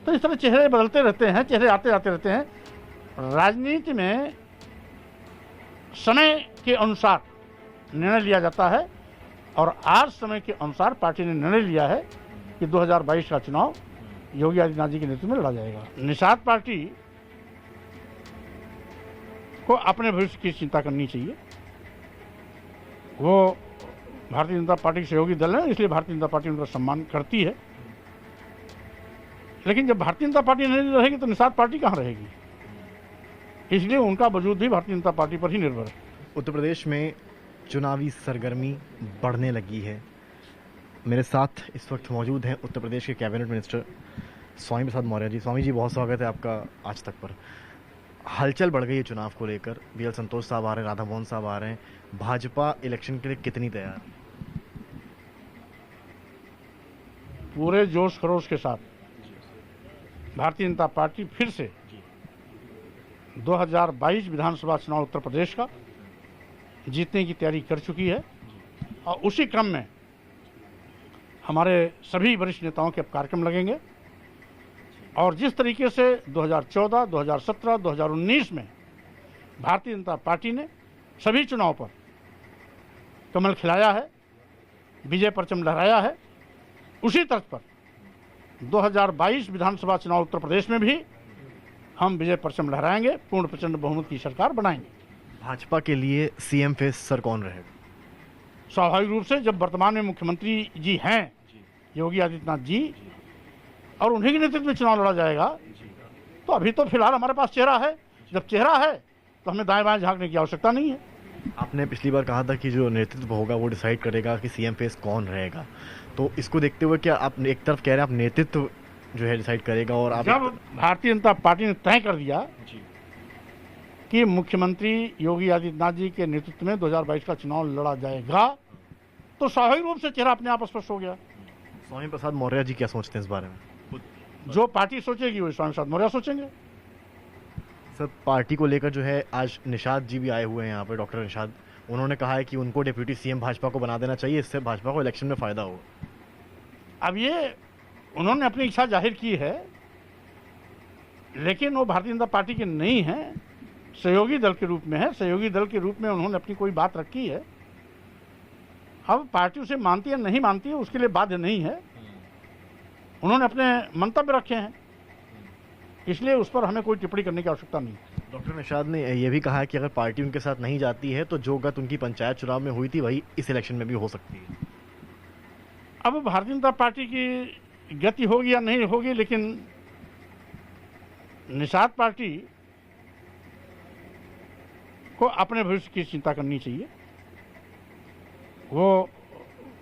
तो इस तरह चेहरे बदलते रहते हैं, चेहरे आते जाते रहते हैं। राजनीति में समय के अनुसार निर्णय लिया जाता है और आज समय के अनुसार पार्टी ने निर्णय लिया है कि 2022 का चुनाव योगी आदित्यनाथ जी के नेतृत्व में लड़ा जाएगा। निषाद पार्टी को अपने भविष्य की चिंता करनी चाहिए। वो भारतीय जनता पार्टी के सहयोगी दल है, इसलिए भारतीय जनता पार्टी उनका सम्मान करती है। लेकिन जब भारतीय जनता पार्टी नहीं रहेगी तो निषाद पार्टी कहाँ रहेगी, इसलिए उनका वजूद भी भारतीय जनता पार्टी पर ही निर्भर है। उत्तर प्रदेश में चुनावी सरगर्मी बढ़ने लगी है। मेरे साथ इस वक्त मौजूद हैं उत्तर प्रदेश के कैबिनेट मिनिस्टर स्वामी प्रसाद मौर्य जी। स्वामी जी, बहुत स्वागत है आपका आज तक पर। हलचल बढ़ गई है चुनाव को लेकर। BL संतोष साहब आ रहे हैं, राधा मोहन साहब आ रहे हैं। भाजपा इलेक्शन के लिए कितनी तैयार? पूरे जोश खरोश के साथ भारतीय जनता पार्टी फिर से 2022 विधानसभा चुनाव उत्तर प्रदेश का जीतने की तैयारी कर चुकी है और उसी क्रम में हमारे सभी वरिष्ठ नेताओं के कार्यक्रम लगेंगे और जिस तरीके से 2014, 2017, 2019 में भारतीय जनता पार्टी ने सभी चुनाव पर कमल खिलाया है, विजय परचम लहराया है, उसी तर्ज पर 2022 विधानसभा चुनाव उत्तर प्रदेश में भी हम विजय परचम लहराएंगे, पूर्ण प्रचंड बहुमत की सरकार बनाएंगे। भाजपा के लिए CM फेस सर कौन रहेगा? स्वाभाविक रूप से जब वर्तमान में मुख्यमंत्री जी हैं योगी आदित्यनाथ जी और उन्हीं के नेतृत्व में चुनाव लड़ा जाएगा, तो अभी तो फिलहाल हमारे पास चेहरा है। जब चेहरा है तो हमें दाएं बाएं झांकने की आवश्यकता नहीं है। आपने पिछली बार कहा था कि जो नेतृत्व होगा वो डिसाइड करेगा कि CM फेस कौन रहेगा, तो इसको देखते हुए क्या आप एक तरफ कह रहे हैं आप नेतृत्व जो है डिसाइड करेगा और आप जब भारतीय जनता पार्टी ने तय कर दिया कि मुख्यमंत्री योगी आदित्यनाथ जी के नेतृत्व में 2022 का चुनाव लड़ा जाएगा, तो स्वाभाविक रूप से चेहरा अपने आप स्पष्ट हो गया। स्वामी प्रसाद मौर्य जी क्या सोचते हैं इस बारे में? जो पार्टी सोचेगी वही स्वामी प्रसाद मौर्य सोचेंगे। सर, पार्टी को लेकर जो है आज निषाद जी भी आए हुए हैं यहाँ पे, डॉक्टर निषाद। उन्होंने कहा है कि उनको डिप्यूटी CM भाजपा को बना देना चाहिए, इससे भाजपा को इलेक्शन में फ़ायदा होगा। अब ये उन्होंने अपनी इच्छा जाहिर की है, लेकिन वो भारतीय जनता पार्टी के नहीं हैं, सहयोगी दल के रूप में है। सहयोगी दल के रूप में उन्होंने अपनी कोई बात रखी है। अब पार्टी उसे मानती है नहीं मानती है उसके लिए बाध्य नहीं है। उन्होंने अपने मंतव्य रखे हैं, इसलिए उस पर हमें कोई टिप्पणी करने की आवश्यकता नहीं। डॉक्टर निषाद ने यह भी कहा है कि अगर पार्टी उनके साथ नहीं जाती है तो जो गत उनकी पंचायत चुनाव में हुई थी वही इस इलेक्शन में भी हो सकती है। अब भारतीय जनता पार्टी की गति होगी या नहीं होगी, लेकिन निषाद पार्टी को अपने भविष्य की चिंता करनी चाहिए। वो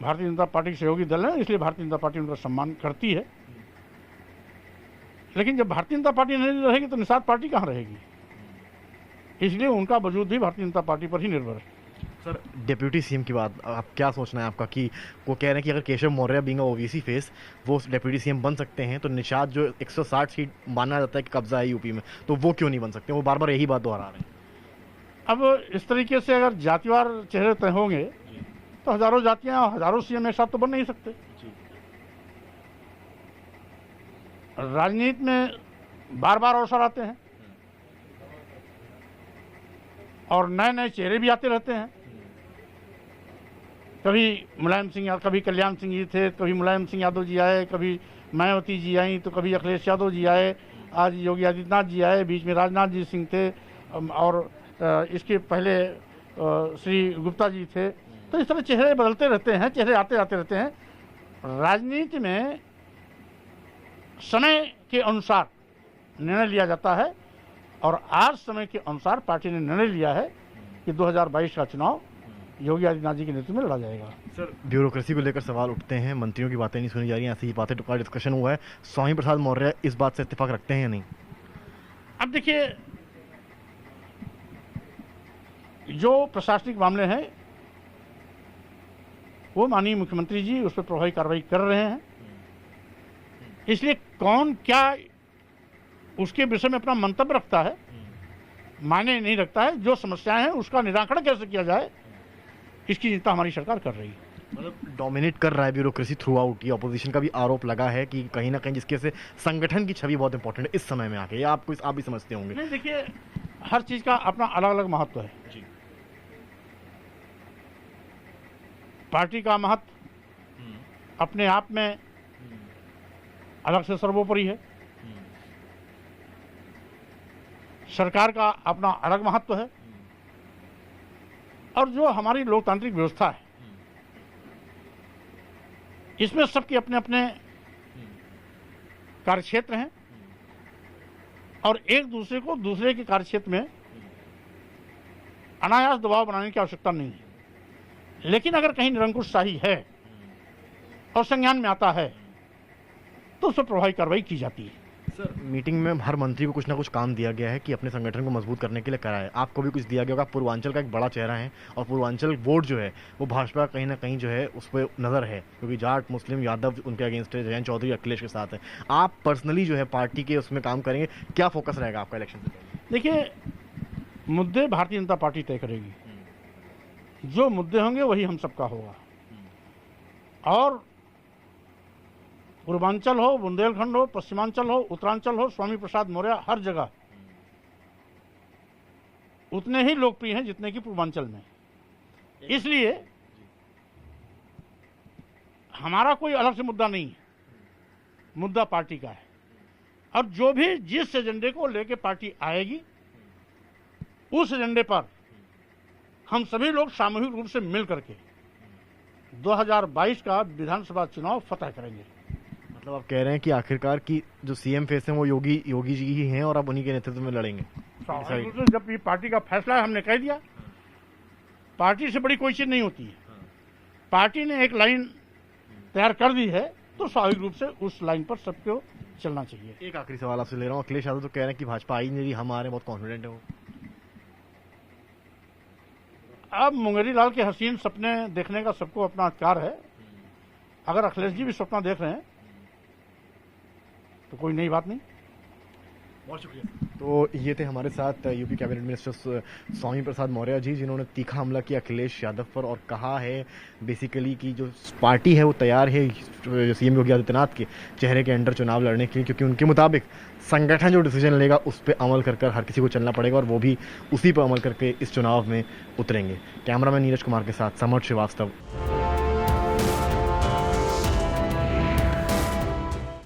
भारतीय जनता पार्टी के सहयोगी दल है, इसलिए भारतीय जनता पार्टी उनका सम्मान करती है। लेकिन जब भारतीय जनता पार्टी नहीं रहेगी तो निषाद पार्टी कहाँ रहेगी, इसलिए उनका वजूद भी भारतीय जनता पार्टी पर ही निर्भर है। सर, डिप्यूटी CM की बात आप क्या सोचना है आपका कि वो कह रहे हैं कि अगर Keshav Maurya being OBC face वो डिप्यूटी CM बन सकते हैं, तो निषाद जो 160 सीट माना जाता है कि कब्जा है यूपी में, तो वो क्यों नहीं बन सकते? वो बार बार यही बात दोहरा रहे हैं। अब इस तरीके से अगर जातिवार चेहरे तय होंगे तो हजारों जातियां हजारों CM एक साथ तो बन नहीं सकते। राजनीति में बार बार अवसर आते हैं और नए नए चेहरे भी आते रहते हैं। कभी मुलायम सिंह यादव, कभी कल्याण सिंह जी थे, कभी मुलायम सिंह यादव जी आए, कभी मायावती जी आई, तो कभी अखिलेश यादव जी आए, आज योगी आदित्यनाथ जी आए, बीच में राजनाथ जी सिंह थे और इसके पहले श्री गुप्ता जी थे। तो इस तरह चेहरे बदलते रहते हैं, चेहरे आते जाते रहते हैं। राजनीति में समय के अनुसार निर्णय लिया जाता है और आज समय के अनुसार पार्टी ने निर्णय लिया है कि 2022 का चुनाव योगी आदित्यनाथ जी के नेतृत्व में लड़ा जाएगा। सर, ब्यूरोक्रेसी को लेकर सवाल उठते हैं, मंत्रियों की बातें नहीं सुनी जा रही हैं, ऐसी बातें का डिस्कशन हुआ है। स्वामी प्रसाद मौर्य इस बात से इत्तेफाक रखते हैं या नहीं? अब देखिए, जो प्रशासनिक मामले हैं वो माननीय मुख्यमंत्री जी उस पर प्रभावी कार्रवाई कर रहे हैं, इसलिए कौन क्या उसके विषय में अपना मंतव्य रखता है मायने नहीं रखता है। जो समस्याएं हैं उसका निराकरण कैसे किया जाए इसकी चिंता हमारी सरकार कर रही है। मतलब डोमिनेट कर रहा है ब्यूरोक्रेसी थ्रू आउट, ये ऑपोजिशन का भी आरोप लगा है कि कहीं ना कहीं जिसके से संगठन की छवि बहुत इंपॉर्टेंट है इस समय में आके, ये आप भी समझते होंगे। नहीं, देखिए, हर चीज का अपना अलग अलग महत्व है। जी। पार्टी का महत्व अपने आप में अलग से सर्वोपरि है, सरकार का अपना अलग महत्व है, और जो हमारी लोकतांत्रिक व्यवस्था है इसमें सबके अपने अपने कार्यक्षेत्र हैं और एक दूसरे को दूसरे के कार्यक्षेत्र में अनायास दबाव बनाने की आवश्यकता नहीं है। लेकिन अगर कहीं निरंकुशशाही है और संज्ञान में आता है तो उस पर प्रभावी कार्रवाई की जाती है। सर, मीटिंग में हर मंत्री को कुछ ना कुछ काम दिया गया है कि अपने संगठन को मजबूत करने के लिए कराए, आपको भी कुछ दिया गया होगा। पूर्वांचल का एक बड़ा चेहरा है और पूर्वांचल वोट जो है वो भाजपा कहीं ना कहीं जो है उस पर नज़र है, क्योंकि जाट मुस्लिम यादव उनके अगेंस्ट है, जयंत चौधरी अखिलेश के साथ है। आप पर्सनली जो है पार्टी के उसमें काम करेंगे, क्या फोकस रहेगा आपका इलेक्शन से पहले? देखिए, मुद्दे भारतीय जनता पार्टी तय करेगी, जो मुद्दे होंगे वही हम सबका होगा। और पूर्वांचल हो, बुंदेलखंड हो, पश्चिमांचल हो, उत्तरांचल हो, स्वामी प्रसाद मौर्य हर जगह उतने ही लोकप्रिय हैं जितने कि पूर्वांचल में। इसलिए हमारा कोई अलग से मुद्दा नहीं है, मुद्दा पार्टी का है। और जो भी जिस एजेंडे को लेकर पार्टी आएगी उस एजेंडे पर हम सभी लोग सामूहिक रूप से मिल करके 2022 का विधानसभा चुनाव फतह करेंगे। मतलब आप कह रहे हैं कि आखिरकार की जो सीएम फेस हैं वो योगी जी ही हैं और अब उन्हीं के नेतृत्व में लड़ेंगे। जब ये पार्टी का फैसला है, हमने कह दिया, पार्टी से बड़ी कोई चीज नहीं होती है। पार्टी ने एक लाइन तैयार कर दी है तो स्वाभाविक रूप से उस लाइन पर सबको चलना चाहिए। एक आखिरी सवाल आपसे ले रहा हूँ, अखिलेश यादव तो कह रहे हैं कि भाजपा आई नहीं, हम आ रहे हैं, बहुत कॉन्फिडेंट है वो। अब मुंगेरी लाल के हसीन सपने देखने का सबको अपना अधिकार है। अगर अखिलेश जी भी सपना देख रहे हैं तो कोई नई बात नहीं। बहुत शुक्रिया। तो ये थे हमारे साथ UP cabinet minister Swami Prasad Maurya ji, जिन्होंने तीखा हमला किया अखिलेश यादव पर और कहा है बेसिकली कि जो पार्टी है वो तैयार है सीएम योगी आदित्यनाथ के चेहरे के अंडर चुनाव लड़ने के लिए, क्योंकि उनके मुताबिक संगठन जो डिसीजन लेगा उस पर अमल कर हर किसी को चलना पड़ेगा और वो भी उसी पर अमल करके इस चुनाव में उतरेंगे। कैमरामैन नीरज कुमार के साथ समर्थ श्रीवास्तव।